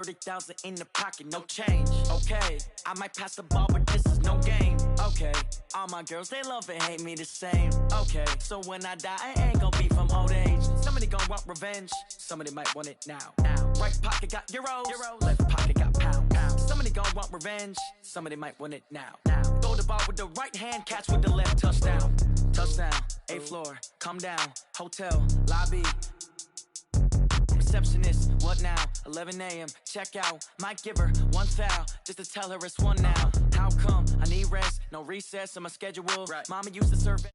30,000 in the pocket, no change. Okay, I might pass the ball, but this is no game. Okay, all my girls, they love and hate me the same. Okay, so when I die, I ain't gonna be from old age. Somebody gon' want revenge, somebody might want it now. Right pocket got euros, left pocket got pounds. Somebody gon' want revenge, somebody might want it now. Throw the ball with the right hand, catch with the left, touchdown. Touchdown, 8th floor, come down, hotel, lobby. Receptionist, what now? 11 a.m. Check out. Might give her one foul just to tell her it's one now. How come? I need rest, no recess on my schedule. Right. Mama used to serve the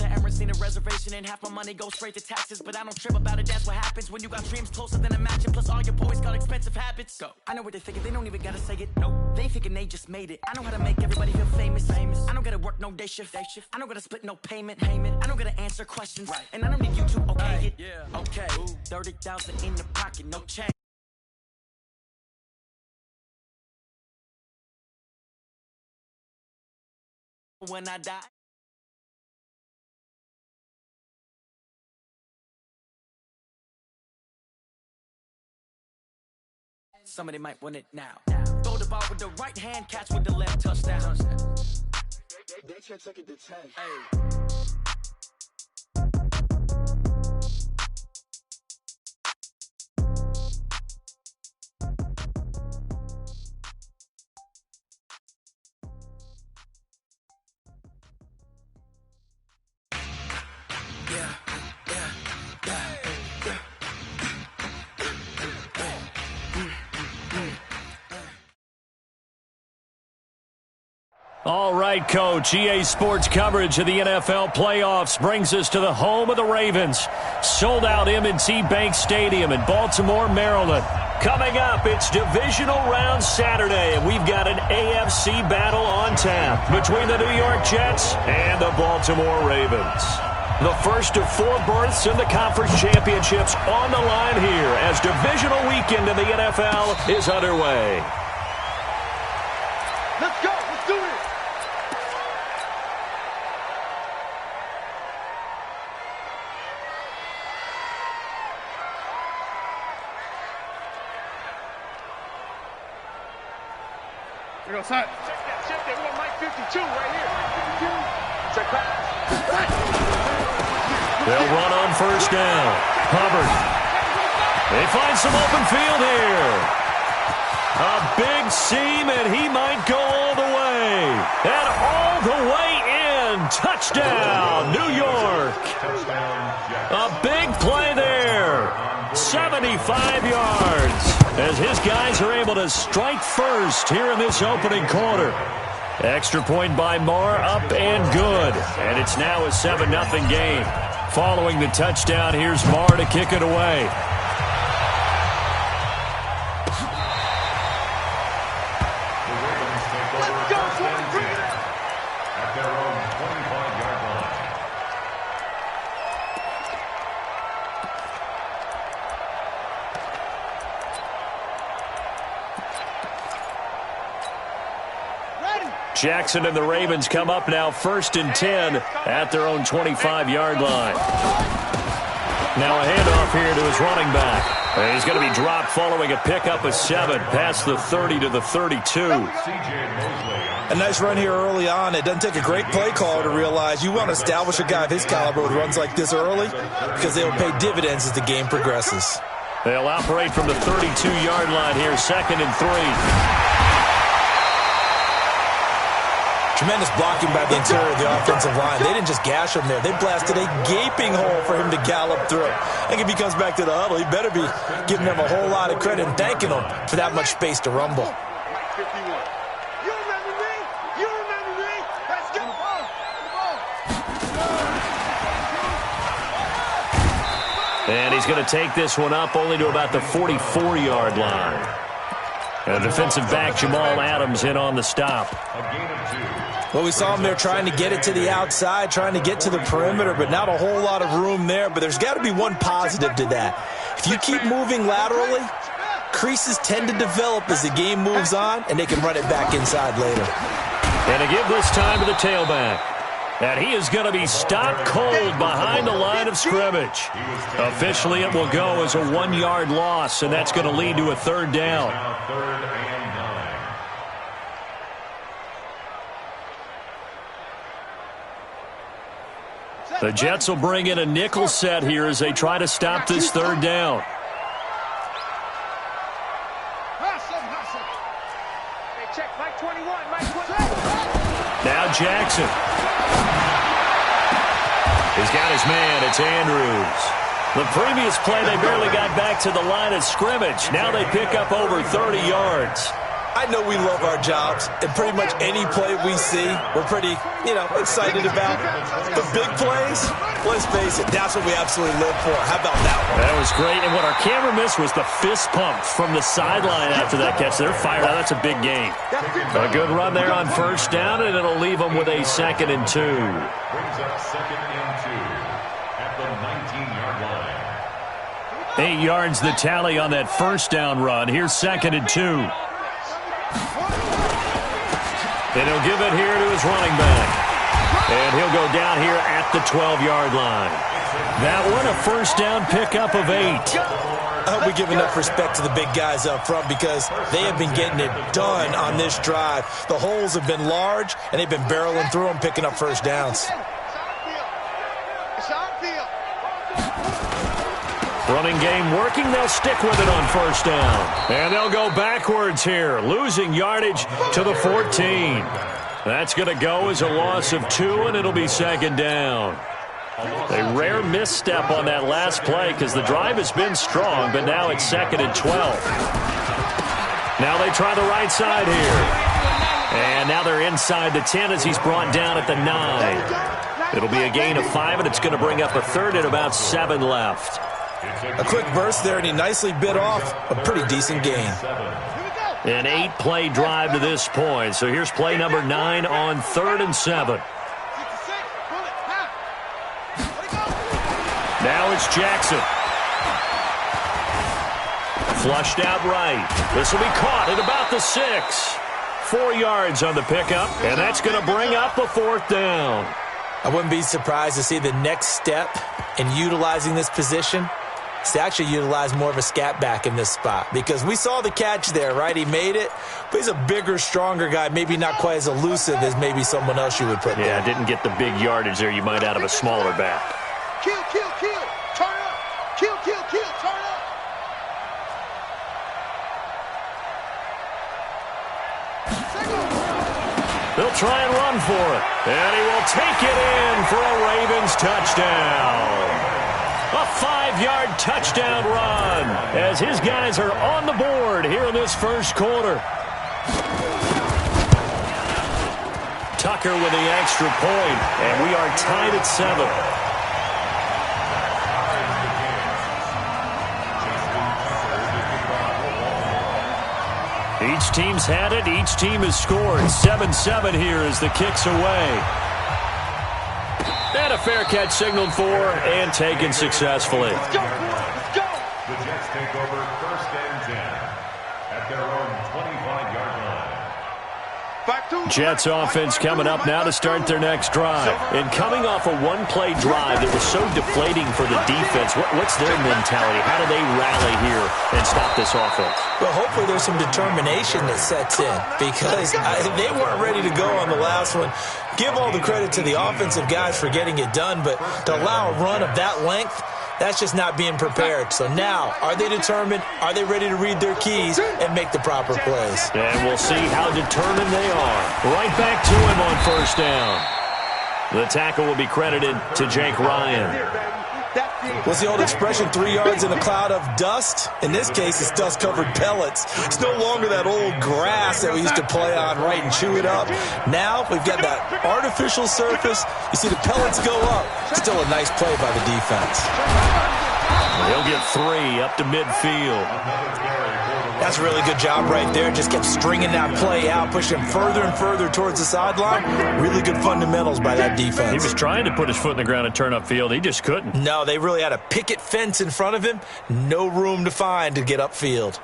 Emirates need a reservation and half my money goes straight to taxes. But I don't trip about it, that's what happens when you got dreams closer than a mansion. Plus all your boys got expensive habits. Go. I know what they're thinking, they don't even gotta say it. Nope. They thinking they just made it. I know how to make everybody feel famous. I don't gotta work no day shift. I don't gotta split no payment. I don't gotta answer questions. Right. And I don't need you to okay it. Yeah. Okay. 30,000 in the pocket, no change. When I die. Somebody might win it now. Throw the ball with the right hand, catch with the left, touchdown. They can't take it to 10. Hey. All right, Coach. EA Sports coverage of the NFL playoffs brings us to the home of the Ravens. Sold-out M&T Bank Stadium in Baltimore, Maryland. Coming up, it's Divisional Round Saturday, and we've got an AFC battle on tap between the New York Jets and the Baltimore Ravens. The first of 4 berths in the conference championships on the line here as divisional weekend in the NFL is underway. Let's go. Let's do it. Here goes Hunt. Check that. We got Mike 52 right here. Check that. They'll run on first down. Hubbard. They find some open field here. A big seam, and he might go all the way. And all the way in. Touchdown, New York. A big play there. 75 yards. As his guys are able to strike first here in this opening quarter. Extra point by Marr, up and good. And it's now a 7-0 game. Following the touchdown, here's Marr to kick it away. Jackson and the Ravens come up now 1st and 10 at their own 25-yard line. Now a handoff here to his running back. He's going to be dropped following a pickup of 7 past the 30 to the 32. A nice run here early on. It doesn't take a great play caller to realize you want to establish a guy of his caliber who runs like this early because they will pay dividends as the game progresses. They'll operate from the 32-yard line here, 2nd and 3. Tremendous blocking by the interior of the offensive line. They didn't just gash him there. They blasted a gaping hole for him to gallop through. I think if he comes back to the huddle, he better be giving them a whole lot of credit and thanking them for that much space to rumble. You remember me? You remember me? Let's go. And he's going to take this one up only to about the 44-yard line. And defensive back Jamal Adams in on the stop. Well, we saw him there trying to get it to the outside, trying to get to the perimeter, but not a whole lot of room there. But there's got to be one positive to that. If you keep moving laterally, creases tend to develop as the game moves on, and they can run it back inside later. And to give this time to the tailback. And he is going to be stopped cold behind the line of scrimmage. Officially, it will go as a 1-yard loss, and that's going to lead to a 3rd down. The Jets will bring in a nickel set here as they try to stop this 3rd down. Now Jackson. He's got his man. It's Andrews. The previous play, they barely got back to the line of scrimmage. Now they pick up over 30 yards. I know we love our jobs, and pretty much any play we see, we're pretty, excited about. The big plays, let's face it, that's what we absolutely live for. How about that one? That was great, and what our camera missed was the fist pump from the sideline after that catch. They're fired out. That's a big gain. A good run there on 1st down, and it'll leave them with a 2nd and 2. Brings up 2nd and 2 at the 19-yard line. 8 yards the tally on that 1st down run. Here's 2nd and 2. And he'll give it here to his running back. And he'll go down here at the 12-yard line. That one, a 1st down pickup of 8. I hope we give enough respect to the big guys up front because they have been getting it done on this drive. The holes have been large, and they've been barreling through them, picking up 1st downs. Running game working. They'll stick with it on 1st down. And they'll go backwards here, losing yardage to the 14. That's going to go as a loss of 2, and it'll be 2nd down. A rare misstep on that last play because the drive has been strong, but now it's 2nd and 12. Now they try the right side here. And now they're inside the 10 as he's brought down at the 9. It'll be a gain of 5, and it's going to bring up a 3rd and about 7 left. A quick burst there, and he nicely bit off a pretty decent gain. An 8-play drive to this point. So here's play number 9 on 3rd and 7. Now it's Jackson. Flushed out right. This will be caught at about the 6. 4 yards on the pickup, and that's going to bring up a 4th down. I wouldn't be surprised to see the next step in utilizing this position is to actually utilize more of a scat back in this spot because we saw the catch there, right? He made it, but he's a bigger, stronger guy, maybe not quite as elusive as maybe someone else you would put there. Yeah, didn't get the big yardage there you might out of a smaller back. Kill, kill, kill, turn up. Kill, kill, kill, turn up. They'll try and run for it. And he will take it in for a Ravens touchdown. A 5-yard touchdown run as his guys are on the board here in this 1st quarter. Tucker with the extra point, and we are tied at 7. Each team's had it. Each team has scored. 7-7 here as the kick's away. And a fair catch signaled for and taken successfully. Let's go, let's go. The Jets take over 1st and 10 at their own 25-yard line. Jets offense coming up now to start their next drive. And coming off a 1-play drive that was so deflating for the defense, what's their mentality? How do they rally here and stop this offense? Well, hopefully there's some determination that sets in because they weren't ready to go on the last one. Give all the credit to the offensive guys for getting it done, but to allow a run of that length, that's just not being prepared. So now, are they determined? Are they ready to read their keys and make the proper plays? And we'll see how determined they are. Right back to him on 1st down. The tackle will be credited to Jake Ryan. What's the old expression, 3 yards in a cloud of dust? In this case, it's dust-covered pellets. It's no longer that old grass that we used to play on, right, and chew it up. Now we've got that artificial surface. You see the pellets go up. Still a nice play by the defense. He'll get 3 up to midfield. That's a really good job right there. Just kept stringing that play out, pushing further and further towards the sideline. Really good fundamentals by that defense. He was trying to put his foot in the ground and turn upfield. He just couldn't. No, they really had a picket fence in front of him. No room to find to get upfield.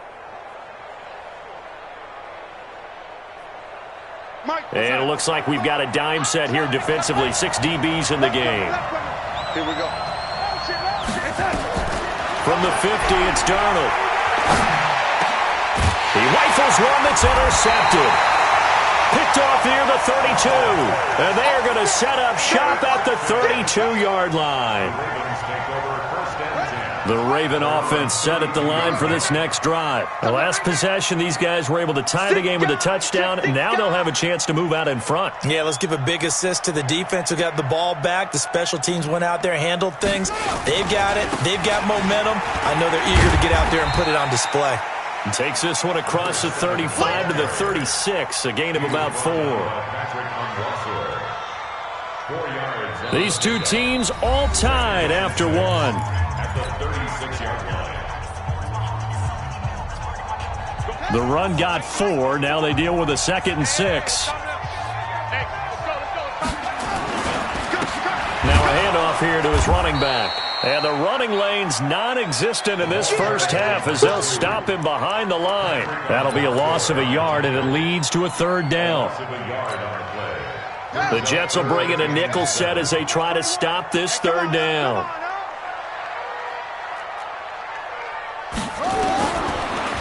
And it looks like we've got a dime set here defensively. 6 DBs in the game. Here we go. From the 50, it's Darnold. He rifles one that's intercepted. Picked off near the 32. And they are going to set up shop at the 32-yard line. The Raven offense set at the line for this next drive. The last possession, these guys were able to tie the game with a touchdown, and now they'll have a chance to move out in front. Yeah, let's give a big assist to the defense who got the ball back. The special teams went out there, handled things. They've got it. They've got momentum. I know they're eager to get out there and put it on display. And takes this one across the 35 to the 36, a gain of about 4. These two teams all tied after one. The run got 4. Now they deal with a 2nd and 6. Now a handoff here to his running back. And the running lane's non-existent in this first half as they'll stop him behind the line. That'll be a loss of a yard, and it leads to a 3rd down. The Jets will bring in a nickel set as they try to stop this 3rd down.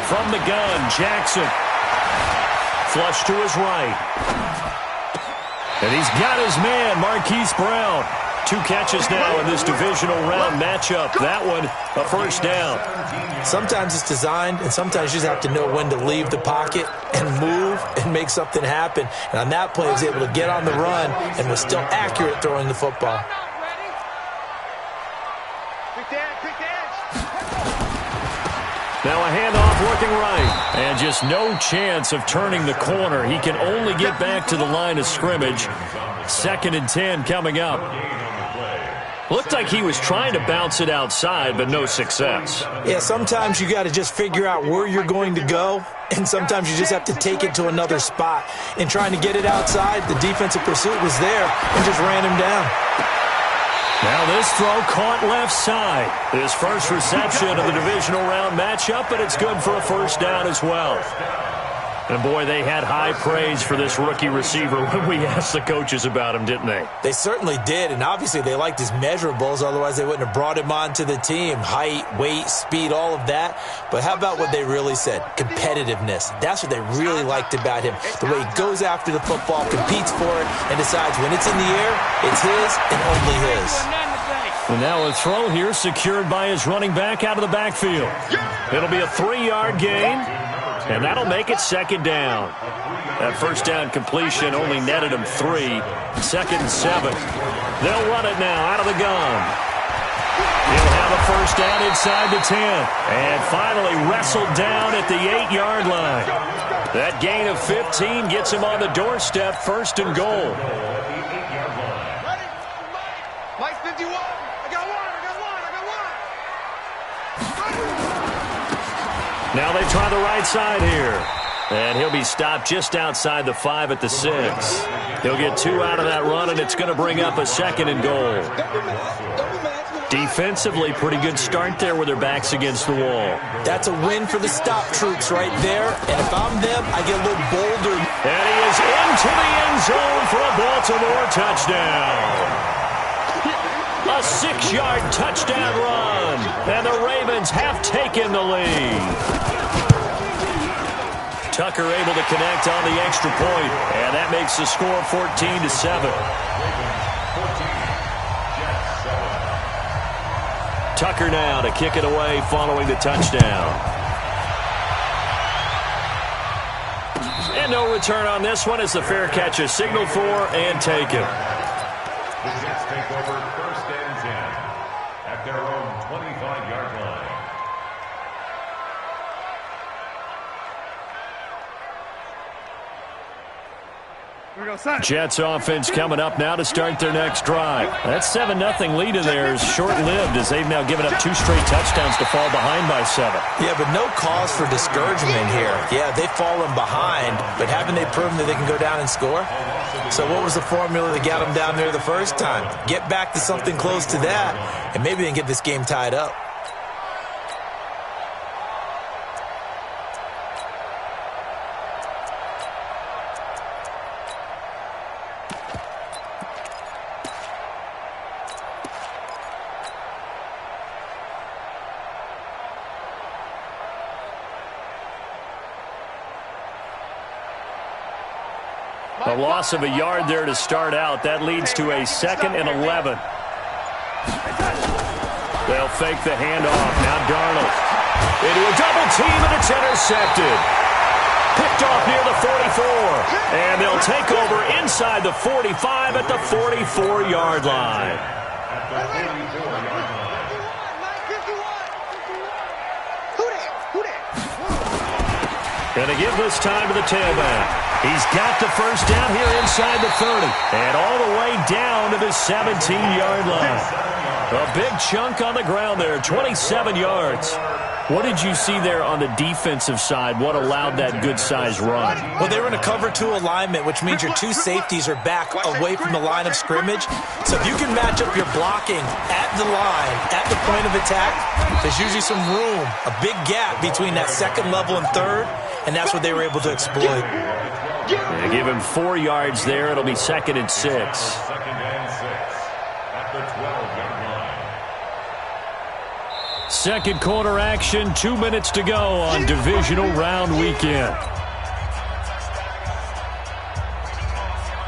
From the gun, Jackson. Flush to his right. And he's got his man, Marquise Brown. 2 catches now in this divisional round matchup. That one, a 1st down. Sometimes it's designed, and sometimes you just have to know when to leave the pocket and move and make something happen. And on that play, he was able to get on the run and was still accurate throwing the football. Now a handoff working right. And just no chance of turning the corner. He can only get back to the line of scrimmage. 2nd and 10 coming up. Looked like he was trying to bounce it outside, but no success. Yeah, sometimes you got to just figure out where you're going to go, and sometimes you just have to take it to another spot. In trying to get it outside, the defensive pursuit was there and just ran him down. Now this throw caught left side. His first reception of the divisional round matchup, but it's good for a 1st down as well. And, boy, they had high praise for this rookie receiver when we asked the coaches about him, didn't they? They certainly did, and obviously they liked his measurables. Otherwise, they wouldn't have brought him onto the team. Height, weight, speed, all of that. But how about what they really said? Competitiveness. That's what they really liked about him. The way he goes after the football, competes for it, and decides when it's in the air, it's his and only his. And now a throw here secured by his running back out of the backfield. It'll be a 3-yard gain. And that'll make it 2nd down. That 1st down completion only netted him 3. 2nd and 7. They'll run it now out of the gun. He'll have a 1st down inside the 10. And finally wrestled down at the 8-yard line. That gain of 15 gets him on the doorstep, 1st and goal. Mike 51. I got one. Now they try the right side here. And he'll be stopped just outside the 5 at the 6. He'll get 2 out of that run, and it's going to bring up a 2nd and goal. Defensively, pretty good start there with their backs against the wall. That's a win for the stop troops right there. And if I'm them, I get a little bolder. And he is into the end zone for a Baltimore touchdown. A 6-yard touchdown run, and the Ravens have taken the lead. Tucker able to connect on the extra point, and that makes the score 14-7. Tucker now to kick it away following the touchdown. And no return on this one as the fair catch is signaled for and taken. The Jets take over 1st and 10 at their own 25-yard line. Jets offense coming up now to start their next drive. That 7-0 lead of theirs short-lived as they've now given up 2 straight touchdowns to fall behind by 7. Yeah, but no cause for discouragement here. Yeah, they've fallen behind, but haven't they proven that they can go down and score? So what was the formula that got them down there the first time? Get back to something close to that, and maybe they can get this game tied up. A loss of a yard there to start out. That leads to a 2nd and 11. They'll fake the handoff. Now Darnold into a double team, and it's intercepted. Picked off near the 44. And they'll take over inside the 45 at the 44-yard line. Going to give this time to the tailback. He's got the first down here inside the 30. And all the way down to the 17-yard line. A big chunk on the ground there, 27 yards. What did you see there on the defensive side? What allowed that good-sized run? Well, they were in a cover 2 alignment, which means your 2 safeties are back away from the line of scrimmage. So if you can match up your blocking at the line, at the point of attack, there's usually some room, a big gap between that 2nd level and 3rd, and that's what they were able to exploit. They give him 4 yards there. It'll be 2nd and 6. 2nd and 6 at the 12-yard line. Second quarter action, 2 minutes to go on divisional round weekend.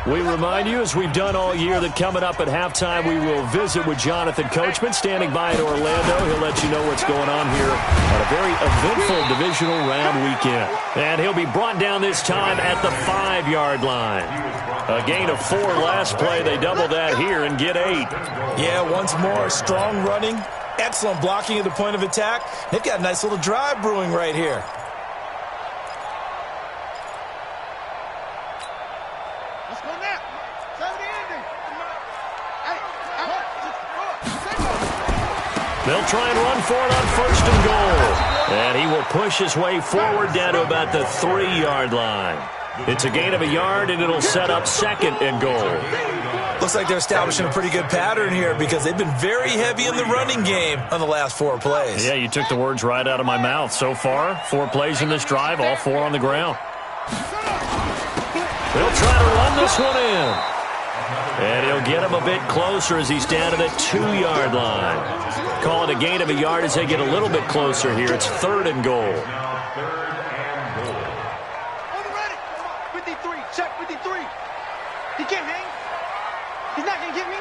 We remind you, as we've done all year, that coming up at halftime, we will visit with Jonathan Coachman, standing by in Orlando. He'll let you know what's going on here on a very eventful divisional round weekend. And he'll be brought down this time at the 5-yard line. A gain of 4 last play. They double that here and get 8. Yeah, once more, strong running, excellent blocking at the point of attack. They've got a nice little drive brewing right here. They'll try and run for it on 1st and goal. And he will push his way forward down to about the 3-yard line. It's a gain of a yard, and it'll set up 2nd and goal. Looks like they're establishing a pretty good pattern here because they've been very heavy in the running game on the last 4 plays. Yeah, you took the words right out of my mouth. So far, 4 plays in this drive, all 4 on the ground. They'll try to run this one in. And he'll get him a bit closer as he's down to the 2-yard line. Call it a gain of a yard as they get a little bit closer here. It's 3rd and goal. On the ready. 53. Check 53. He can't hang. He's not going to get me.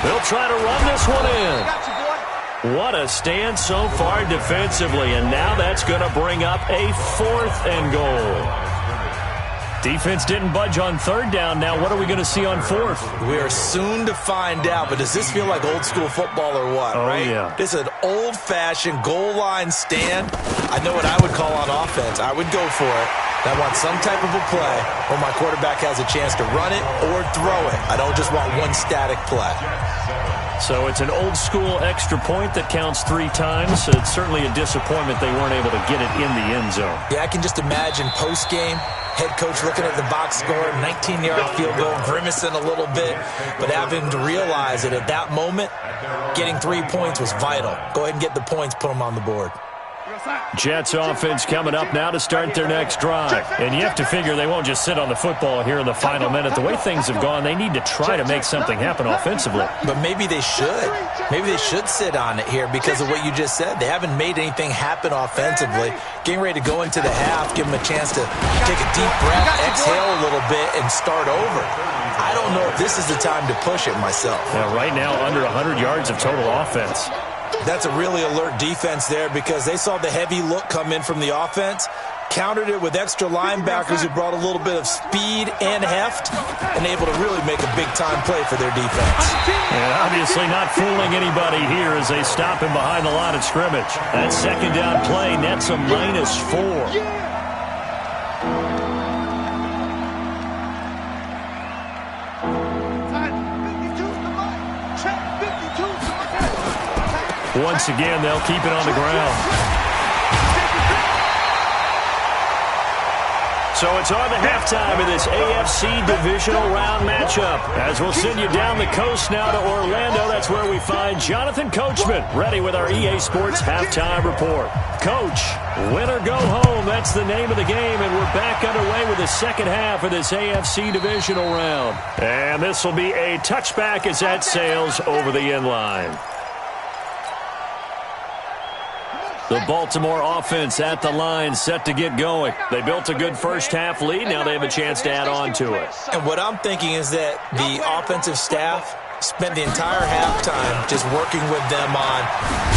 They'll try to run this one in. Got you, boy. What a stand so far defensively. And now that's going to bring up a 4th and goal. Defense didn't budge on 3rd down. Now what are we going to see on 4th? We are soon to find out, but does this feel like old school football or what, Oh, right? yeah. This is an old-fashioned goal line stand. I know what I would call on offense. I would go for it. I want some type of a play where my quarterback has a chance to run it or throw it. I don't just want one static play. So it's an old-school extra point that counts 3 times. It's certainly a disappointment they weren't able to get it in the end zone. Yeah, I can just imagine post-game, head coach looking at the box score, 19-yard field goal, grimacing a little bit, but having to realize that at that moment, getting 3 points was vital. Go ahead and get the points, put them on the board. Jets offense coming up now to start their next drive. And you have to figure they won't just sit on the football here in the final minute. The way things have gone, they need to try to make something happen offensively. But maybe they should. Maybe they should sit on it here because of what you just said. They haven't made anything happen offensively. Getting ready to go into the half, give them a chance to take a deep breath, exhale a little bit, and start over. I don't know if this is the time to push it myself. Now, right now, under 100 yards of total offense. That's a really alert defense there because they saw the heavy look come in from the offense, countered it with extra linebackers who brought a little bit of speed and heft, and able to really make a big-time play for their defense. And obviously not fooling anybody here as they stop him behind the line of scrimmage. That 2nd down play nets a -4. Once again, they'll keep it on the ground. So it's on to halftime of this AFC divisional round matchup. As we'll send you down the coast now to Orlando, that's where we find Jonathan Coachman, ready with our EA Sports halftime report. Coach, win or go home, that's the name of the game, and we're back underway with the second half of this AFC divisional round. And this will be a touchback as that sails over the end line. The Baltimore offense at the line, set to get going. They built a good first-half lead. Now they have a chance to add on to it. And what I'm thinking is that the offensive staff spent the entire halftime just working with them on,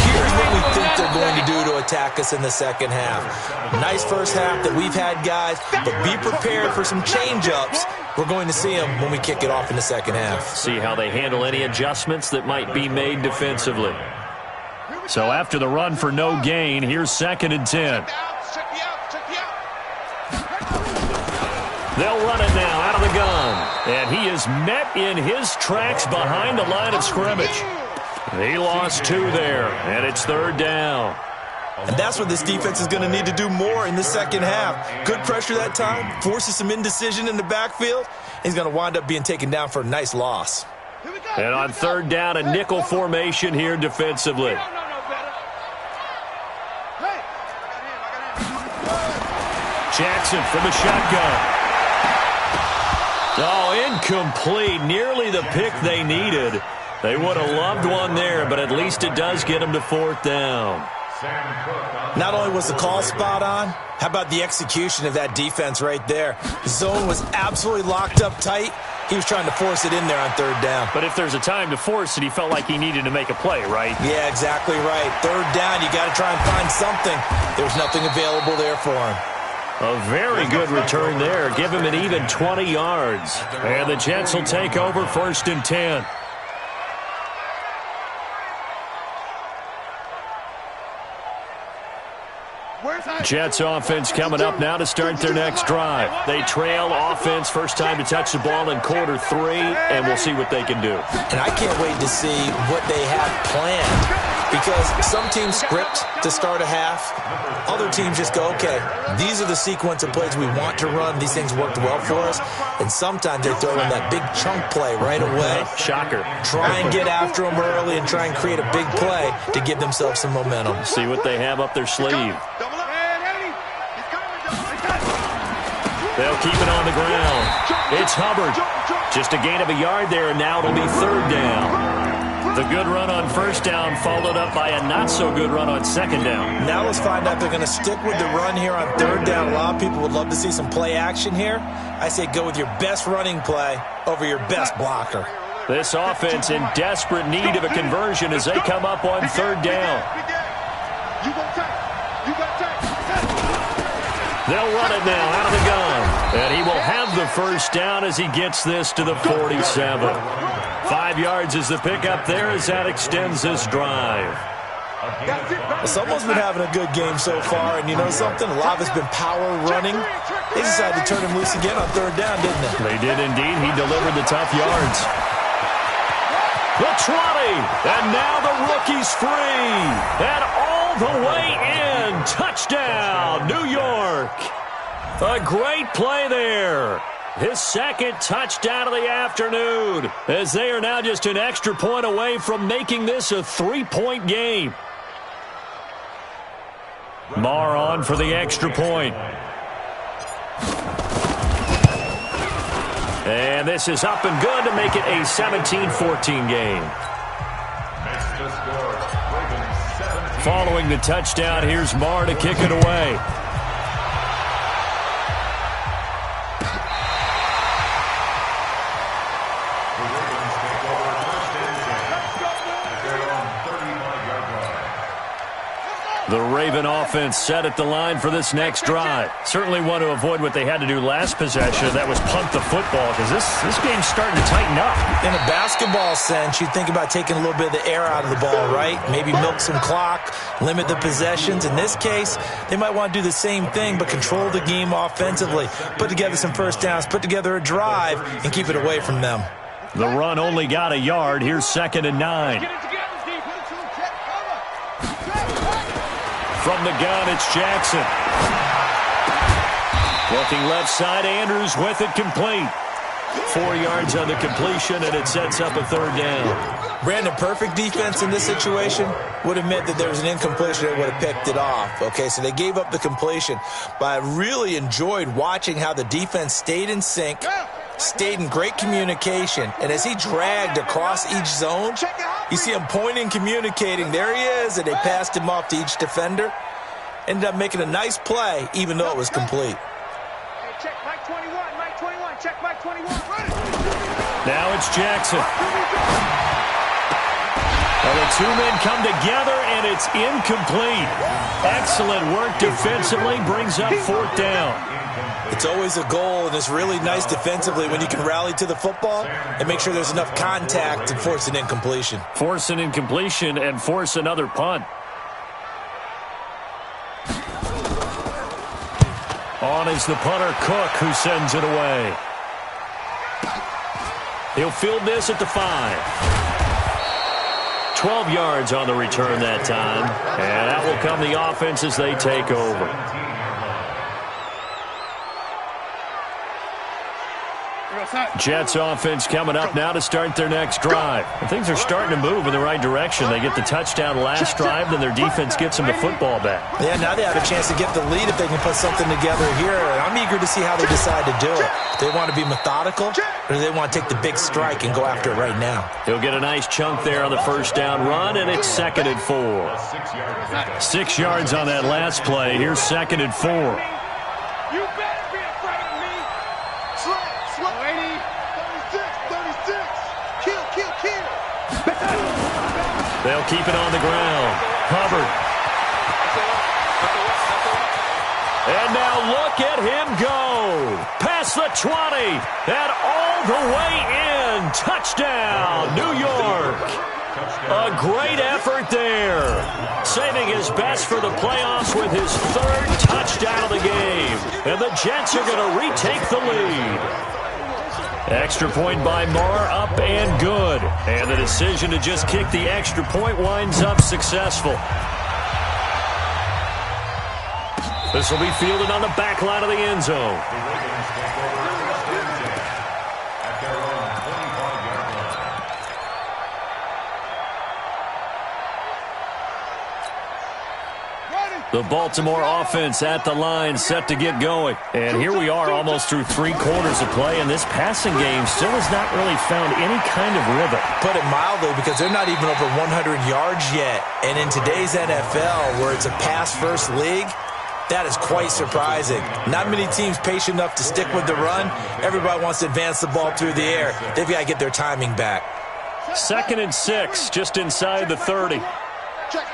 here's what we think they're going to do to attack us in the second half. Nice first half that we've had, guys, but be prepared for some change-ups. We're going to see them when we kick it off in the second half. See how they handle any adjustments that might be made defensively. So after the run for no gain, here's 2nd and 10. They'll run it now out of the gun. And he is met in his tracks behind the line of scrimmage. He lost 2 there, and it's 3rd down. And that's what this defense is going to need to do more in the second half. Good pressure that time, forces some indecision in the backfield. He's going to wind up being taken down for a nice loss. And on 3rd down, a nickel formation here defensively. Jackson from the shotgun. Oh, incomplete. Nearly the pick they needed. They would have loved one there, but at least it does get them to 4th down. Not only was the call spot on, how about the execution of that defense right there? The zone was absolutely locked up tight. He was trying to force it in there on 3rd down. But if there's a time to force it, he felt like he needed to make a play, right? Yeah, exactly right. 3rd down, you got to try and find something. There's nothing available there for him. A very good return there. Give him an even 20 yards. And the Jets will take over 1st and 10. Jets offense coming up now to start their next drive. They trail offense, first time to touch the ball in quarter 3, and we'll see what they can do. And I can't wait to see what they have planned, because some teams script to start a half. Other teams just go, okay, these are the sequence of plays we want to run. These things worked well for us. And sometimes they throw in that big chunk play right away. Shocker. Try and get after them early and try and create a big play to give themselves some momentum. See what they have up their sleeve. They'll keep it on the ground. It's Hubbard. Just a gain of a yard there, and now it'll be 3rd down. The good run on 1st down followed up by a not-so-good run on 2nd down. Now let's find out if they're going to stick with the run here on 3rd down. A lot of people would love to see some play action here. I say go with your best running play over your best blocker. This offense in desperate need of a conversion as they come up on 3rd down. They'll run it now out of the gun. And he will have the 1st down as he gets this to the 47. 5 yards is the pickup there as that extends this drive. Well, someone's been having a good game so far, and you know something? A lot of it's been power running. They decided to turn him loose again on 3rd down, didn't they? They did indeed. He delivered the tough yards. The 20, and now the rookie's free. And all the way in. Touchdown, New York. A great play there. His 2nd touchdown of the afternoon, as they are now just an extra point away from making this a 3-point game. Marr on for the extra point. And this is up and good to make it a 17-14 game. Following the touchdown, here's Marr to kick it away. The Raven offense set at the line for this next drive. Certainly want to avoid what they had to do last possession. That was punt the football, because this game's starting to tighten up. In a basketball sense, you think about taking a little bit of the air out of the ball, right? Maybe milk some clock, limit the possessions. In this case, they might want to do the same thing, but control the game offensively. Put together some 1st downs, put together a drive, and keep it away from them. The run only got a yard. Here's 2nd and 9. From the gun, it's Jackson. Looking left side, Andrews with it complete. 4 yards on the completion, and it sets up a 3rd down. Brandon, perfect defense in this situation would have meant that there was an incompletion that would have picked it off. Okay, so they gave up the completion, but I really enjoyed watching how the defense stayed in sync, stayed in great communication. And as he dragged across each zone, you see him pointing, communicating. There he is, and they passed him off to each defender. Ended up making a nice play, even though it was complete. Hey, check Mike 21, Mike 21, check Mike 21. Now it's Jackson. Well, the two men come together, and it's incomplete. Excellent work defensively, brings up fourth down. It's always a goal, and it's really nice defensively when you can rally to the football and make sure there's enough contact to force an incompletion. Force an incompletion and force another punt. On is the punter, Cook, who sends it away. He'll field this at the 5. 12 yards on the return that time. And that will come the offense as they take over. Jets offense coming up now to start their next drive. And things are starting to move in the right direction. They get the touchdown last drive, then their defense gets them the football back. Yeah, now they have a chance to get the lead if they can put something together here. And I'm eager to see how they decide to do it. Do they want to be methodical, or do they want to take the big strike and go after it right now? He'll get a nice chunk there on the first down run, and it's 2nd and 4. 6 yards on that last play. Here's 2nd and 4. You better be afraid of me. Slow, 80. 36. Kill. They'll keep it on the ground. Hubbard. And now look at him go. Past the 20. And all the way in. Touchdown, New York. A great effort there. Saving his best for the playoffs with his 3rd touchdown of the game. And the Jets are going to retake the lead. Extra point by Marr, up and good. And the decision to just kick the extra point winds up successful. This will be fielded on the back line of the end zone. The Baltimore offense at the line, set to get going. And here we are almost through 3 quarters of play, and this passing game still has not really found any kind of rhythm. Put it mildly, because they're not even over 100 yards yet. And in today's NFL, where it's a pass-first league, that is quite surprising. Not many teams patient enough to stick with the run. Everybody wants to advance the ball through the air. They've got to get their timing back. 2nd and 6, just inside the 30. Check.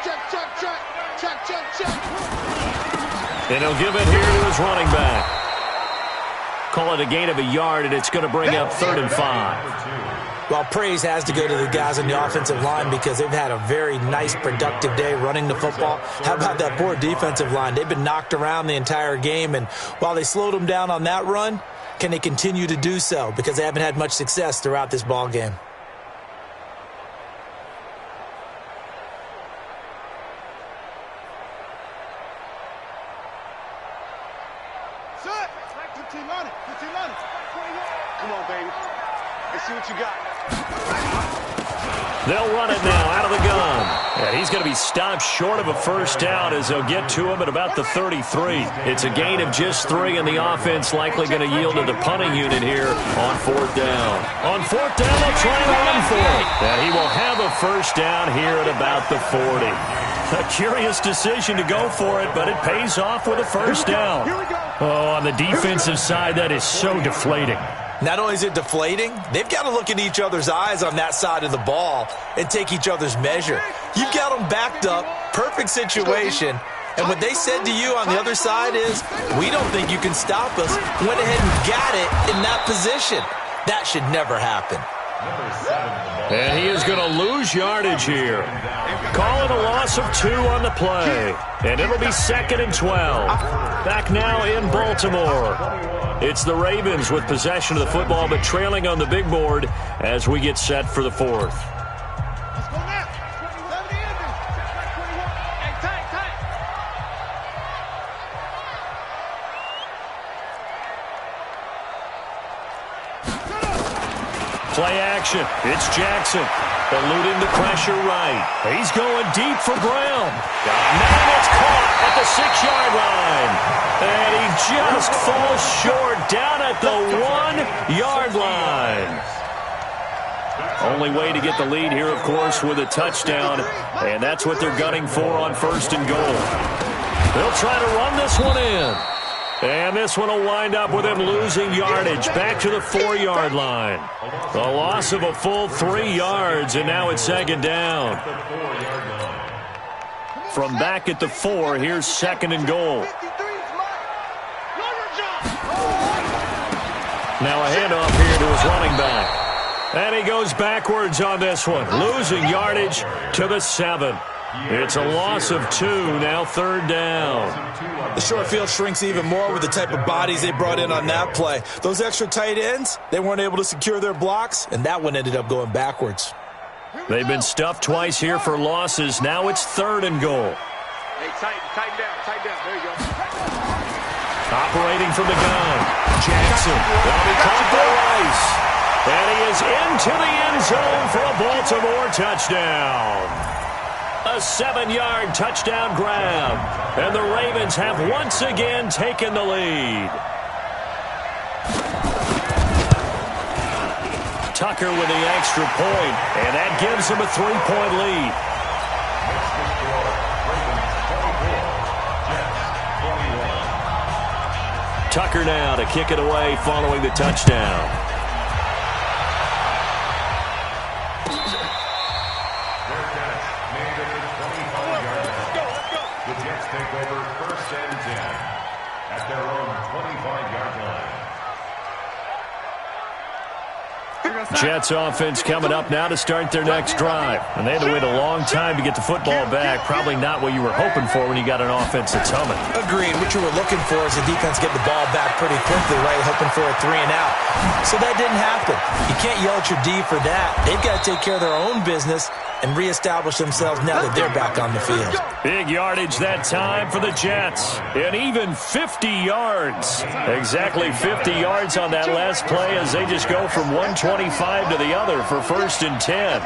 And he'll give it here to his running back. Call it a gain of a yard, and it's going to bring up 3rd and 5. Well, praise has to go to the guys on the offensive line because they've had a very nice, productive day running the football. How about that poor defensive line? They've been knocked around the entire game, and while they slowed them down on that run, can they continue to do so? Because they haven't had much success throughout this ball game. Come on, baby. Let's see what you got. They'll run it now out of the gun. And he's going to be stopped short of a first down as they'll get to him at about the 33. It's a gain of just 3, and the offense likely going to yield to the punting unit here on 4th down. On 4th down, they'll try and run for it. And he will have a first down here at about the 40. A curious decision to go for it, but it pays off with a first down. Oh, on the defensive side, that is so deflating. Not only is it deflating, they've got to look in each other's eyes on that side of the ball and take each other's measure. You've got them backed up, perfect situation, and what they said to you on the other side is, we don't think you can stop us. Went ahead and got it in that position. That should never happen. And he is going to lose yardage here. Call it a loss of 2 on the play. And it'll be 2nd and 12. Back now in Baltimore. It's the Ravens with possession of the football, but trailing on the big board as we get set for the 4th. Let's go now. Play action. It's Jackson. Eluding the pressure right. He's going deep for Brown. Now it's caught at the 6-yard line. And he just falls short down at the 1-yard Only way to get the lead here, of course, with a touchdown, and that's what they're gunning for on 1st and goal. They'll try to run this one in. And this one will wind up with him losing yardage back to the 4-yard line. A loss of a full 3 yards, and now it's 2nd down. From back at the 4, here's 2nd and goal. Now a handoff here to his running back. And he goes backwards on this one, losing yardage to the 7. It's a loss of 2, now 3rd down. The short field shrinks even more with the type of bodies they brought in on that play. Those extra tight ends, they weren't able to secure their blocks, and that one ended up going backwards. They've been stuffed twice here for losses. Now it's 3rd and goal. Hey, tighten down. There you go. Operating from the gun. Jackson. That'll be caught by Rice. And he is into the end zone for a Baltimore touchdown. A 7-yard touchdown grab. And the Ravens have once again taken the lead. Tucker with the extra point, and that gives him a 3-point lead. Tucker now to kick it away following the touchdown. Jets offense coming up now to start their next drive. And they had to wait a long time to get the football back. Probably not what you were hoping for when you got an offense that's humming. Agreed. What you were looking for is the defense get the ball back pretty quickly, right? Hoping for a 3 and out. So that didn't happen. You can't yell at your D for that. They've got to take care of their own business and reestablish themselves now that they're back on the field. Big yardage that time for the Jets. And even 50 yards. Exactly 50 yards on that last play as they just go from 125 to the other for 1st and 10.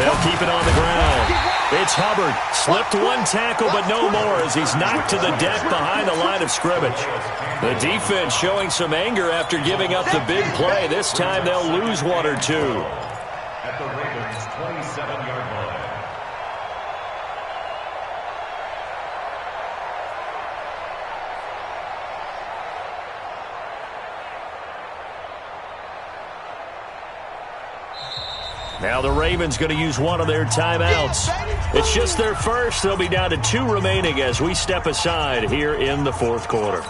They'll keep it on the ground. It's Hubbard. Slipped one tackle, but no more as he's knocked to the deck behind the line of scrimmage. The defense showing some anger after giving up the big play. This time they'll lose 1 or 2. At the Ravens' 27-yard line. Now the Ravens going to use one of their timeouts. It's just their first. They'll be down to 2 remaining as we step aside here in the 4th quarter.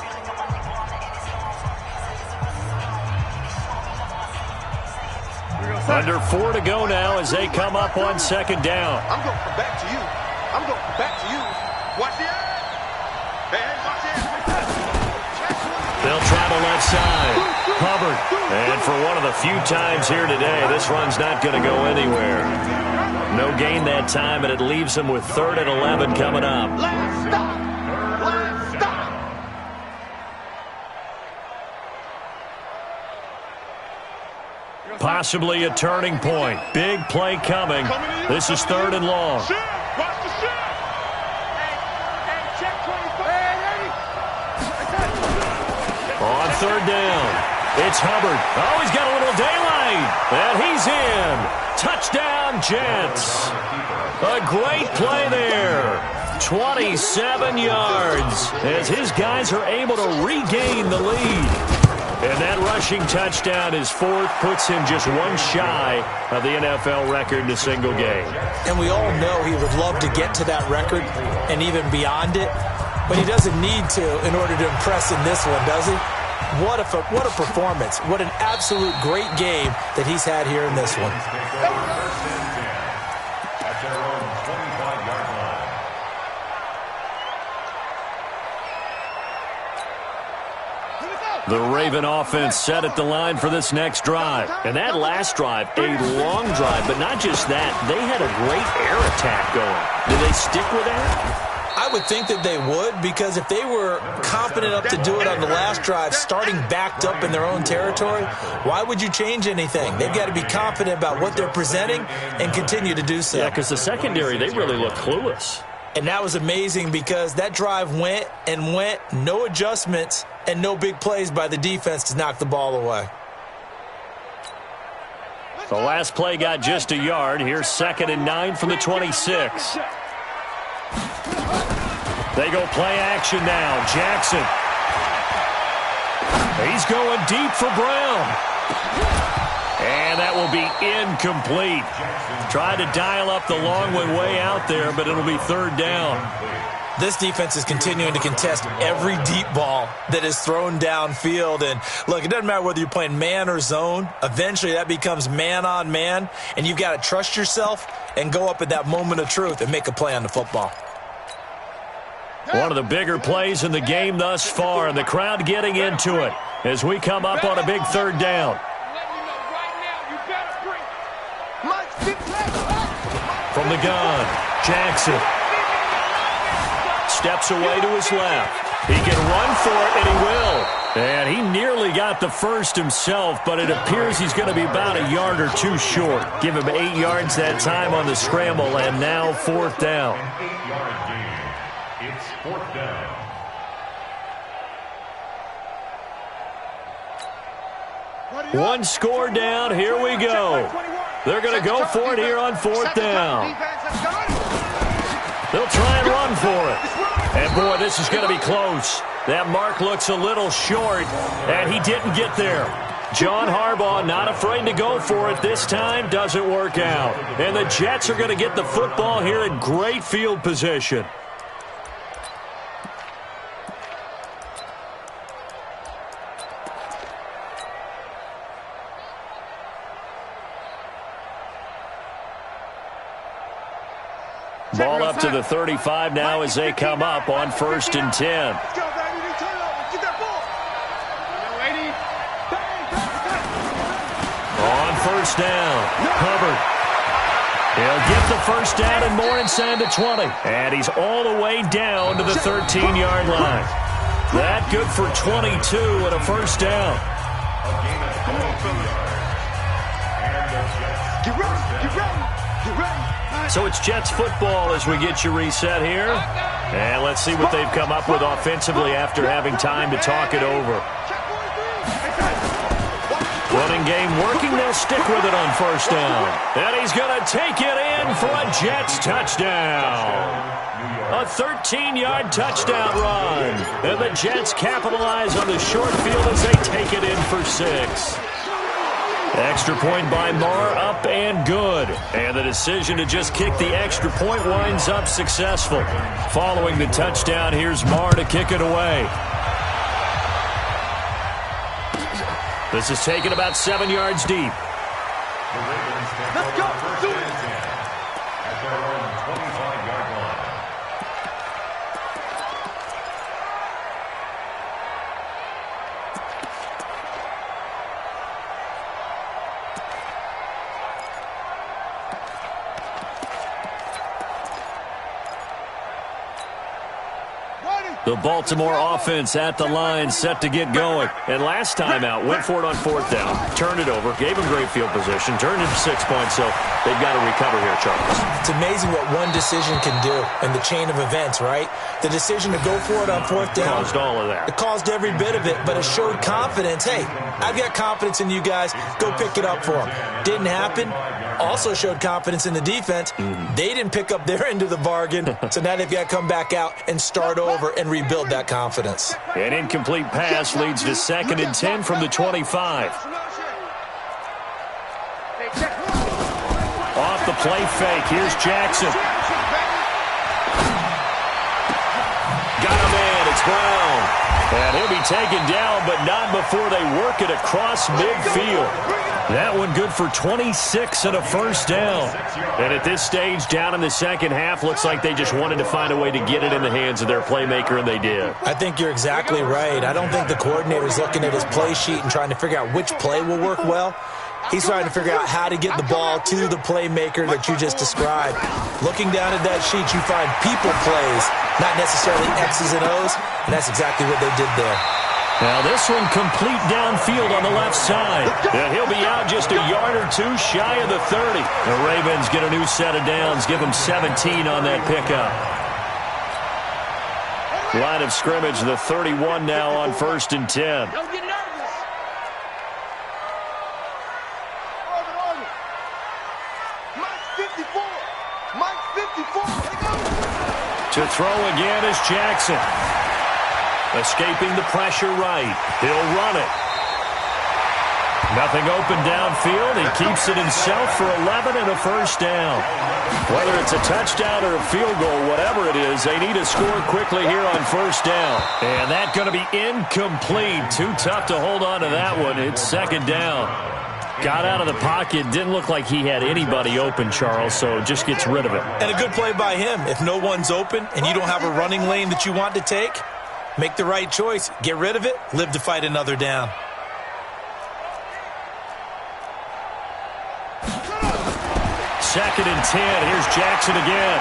Under 4 to go now as they come up on 2nd down. I'm going to come back to you. Watch the eye. Hey, watch it. They'll travel left side. Hubbard. And for one of the few times here today, this run's not going to go anywhere. No gain that time, and it leaves them with 3rd and 11 coming up. Last stop. Possibly a turning point. Big play coming. This is 3rd and long. On 3rd down, it's Hubbard. Oh, he's got a little daylight. And he's in. Touchdown, Jets. A great play there. 27 yards as his guys are able to regain the lead. And that rushing touchdown, his 4th, puts him just 1 shy of the NFL record in a single game. And we all know he would love to get to that record and even beyond it, but he doesn't need to in order to impress in this one, does he? What a performance. What an absolute great game that he's had here in this one. At their own 25-yard line. The Raven offense set at the line for this next drive. And that last drive, a long drive, but not just that. They had a great air attack going. Did they stick with that? I would think that they would, because if they were confident enough to do it on the last drive, starting backed up in their own territory, why would you change anything? They've got to be confident about what they're presenting and continue to do so. Yeah, because the secondary, they really look clueless. And that was amazing because that drive went and went, no adjustments, and no big plays by the defense to knock the ball away. The last play got just a yard. Here's 2nd and 9 from the 26. They go play action now. Jackson. He's going deep for Brown. And that will be incomplete. Tried to dial up the long one way out there, but it'll be 3rd down. This defense is continuing to contest every deep ball that is thrown downfield. And, look, it doesn't matter whether you're playing man or zone. Eventually, that becomes man-on-man, and you've got to trust yourself and go up at that moment of truth and make a play on the football. One of the bigger plays in the game thus far, and the crowd getting into it as we come up on a big 3rd down. From the gun, Jackson. Steps away to his left. He can run for it, and he will. And he nearly got the first himself, but it appears he's going to be about a yard or two short. Give him 8 yards that time on the scramble, and now 4th down. An 8-yard gain. It's 4th down. One score down. Here we go. They're going to go for it here on 4th down. They'll try and run for it. And, boy, this is going to be close. That mark looks a little short, and he didn't get there. John Harbaugh not afraid to go for it this time. Doesn't work out. And the Jets are going to get the football here in great field position. Ball up to the 35 now as they come up on 1st and 10. Let's go, baby. Turn it over. Get that ball. On 1st down, Hubbard. He'll get the 1st down and more inside the 20. And he's all the way down to the 13-yard line. That good for 22 and a 1st down. Get ready. Get ready. Get ready. So it's Jets football as we get you reset here. And let's see what they've come up with offensively after having time to talk it over. Running game working. They'll stick with it on 1st down. And he's going to take it in for a Jets touchdown. A 13-yard touchdown run. And the Jets capitalize on the short field as they take it in for 6. Extra point by Marr, up and good. And the decision to just kick the extra point winds up successful. Following the touchdown, here's Marr to kick it away. This is taken about 7 yards deep. Let's go. Do it. At their own 25-yard line. The Baltimore offense at the line, set to get going. And last time out, went for it on 4th down, turned it over, gave him great field position, turned it to 6 points, so they've got to recover here, Charles. It's amazing what one decision can do in the chain of events, right? The decision to go for it on 4th down. Caused all of that. It caused every bit of it, but it showed confidence. Hey, I've got confidence in you guys. Go pick it up for them. Didn't happen. Also showed confidence in the defense. They didn't pick up their end of the bargain, so now they've got to come back out and start over and rebuild that confidence. An incomplete pass leads to 2nd and 10 from the 25. Off the play fake, here's Jackson. Got him in, it's Brown. And he'll be taken down, but not before they work it across midfield. That one good for 26 and a 1st down. And at this stage, down in the second half, looks like they just wanted to find a way to get it in the hands of their playmaker, and they did. I think you're exactly right. I don't think the coordinator's looking at his play sheet and trying to figure out which play will work well. He's trying to figure out how to get the ball to the playmaker that you just described. Looking down at that sheet, you find people plays, not necessarily X's and O's, and that's exactly what they did there. Now this one complete downfield on the left side. And he'll be out just a yard or two shy of the 30. The Ravens get a new set of downs, give them 17 on that pickup. Line of scrimmage, the 31 now on 1st and 10. Don't get nervous. Mike's 54. Mike's 54. To throw again is Jackson. Escaping the pressure right. He'll run it. Nothing open downfield. He keeps it himself for 11 and a first down. Whether it's a touchdown or a field goal, whatever it is, they need to score quickly here on first down. And that's going to be incomplete. Too tough to hold on to that one. It's 2nd down. Got out of the pocket. Didn't look like he had anybody open, Charles, so just gets rid of it. And a good play by him. If no one's open and you don't have a running lane that you want to take, make the right choice. Get rid of it. Live to fight another down. Second and 10. Here's Jackson again.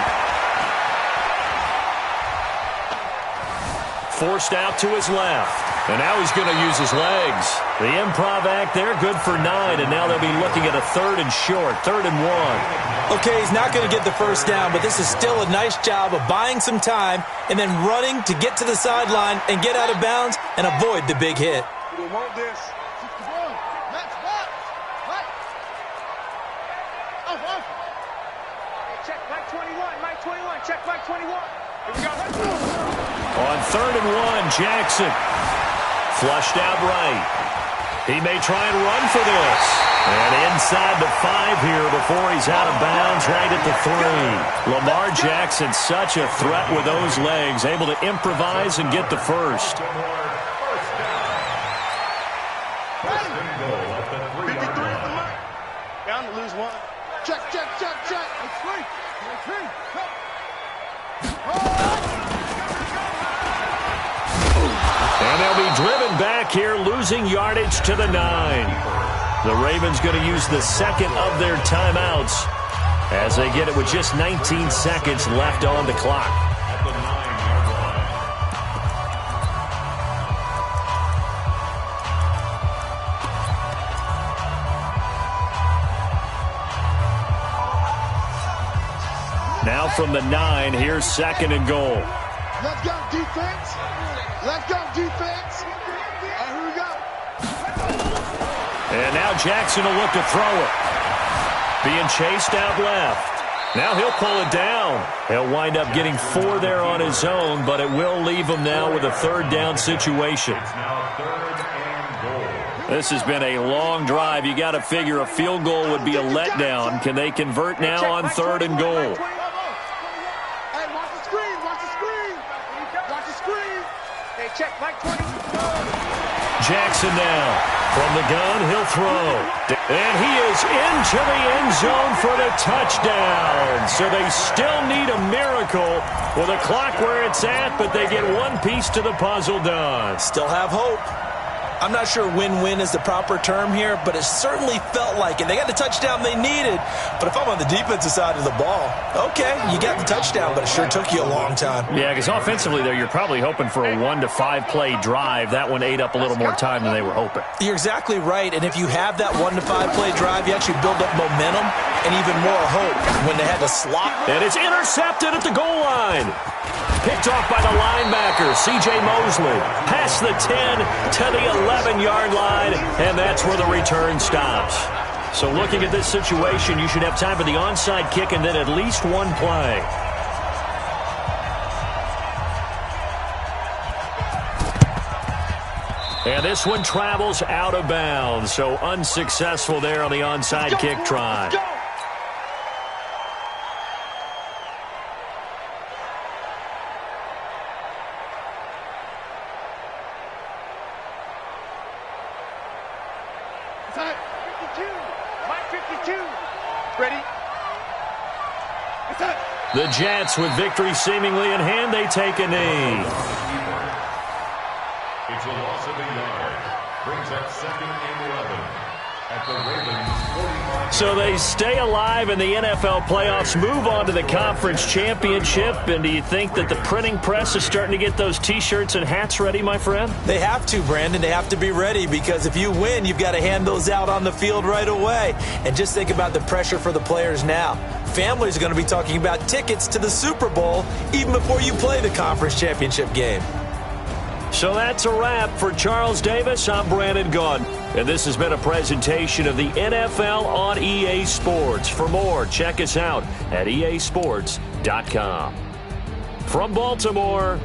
Forced out to his left. And now he's going to use his legs. The improv act there, good for 9. And now they'll be looking at a 3rd and short, 3rd and 1. Okay, he's not going to get the first down, but this is still a nice job of buying some time and then running to get to the sideline and get out of bounds and avoid the big hit. We want this. 61. Max, what? Off. Check Mike 21. Mike 21. Check Mike 21. Here we go. On 3rd and 1, Jackson. Flushed out right. He may try and run for this. And inside the 5 here before he's out of bounds right at the 3. Lamar Jackson, such a threat with those legs, able to improvise and get the first. 53 at the mark. Down to lose 1. Check. And they'll be driven back here, losing yardage to the 9. The Ravens going to use the 2nd of their timeouts as they get it with just 19 seconds left on the clock. Now from the 9, here's 2nd and goal. Let's go, defense. Here we go. And now Jackson will look to throw it. Being chased out left. Now he'll pull it down. He'll wind up getting 4 there on his own, but it will leave him now with a 3rd down situation. This has been a long drive. You got to figure a field goal would be a letdown. Can they convert now on 3rd and goal? Hey, watch the screen. Watch the screen. Hey, check Mike 20. Jackson now. From the gun, he'll throw. And he is into the end zone for the touchdown. So they still need a miracle with a clock where it's at, but they get one piece to the puzzle done. Still have hope. I'm not sure win-win is the proper term here, but it certainly felt like it. They got the touchdown they needed, but if I'm on the defensive side of the ball, okay, you got the touchdown, but it sure took you a long time. Yeah, because offensively, though, you're probably hoping for a 1 to 5 play drive. That one ate up a little more time than they were hoping. You're exactly right, and if you have that 1 to 5 play drive, you actually build up momentum and even more hope when they had to slot. And it's intercepted at the goal line. Picked off by the linebacker, C.J. Mosley. Past the 10 to the 11-yard line, and that's where the return stops. So looking at this situation, you should have time for the onside kick and then at least one play. And this one travels out of bounds, so unsuccessful there on the onside kick try. The Jets, with victory seemingly in hand, they take a knee. It's a loss of a yard. Brings up 2nd and 11. At the Ravens 45. So they stay alive in the NFL playoffs, move on to the conference championship. And do you think that the printing press is starting to get those T-shirts and hats ready, my friend? They have to, Brandon. They have to be ready because if you win, you've got to hand those out on the field right away. And just think about the pressure for the players now. Families are going to be talking about tickets to the Super Bowl even before you play the conference championship game. So that's a wrap. For Charles Davis, I'm Brandon Gaudin. And this has been a presentation of the NFL on EA Sports. For more, check us out at easports.com. From Baltimore,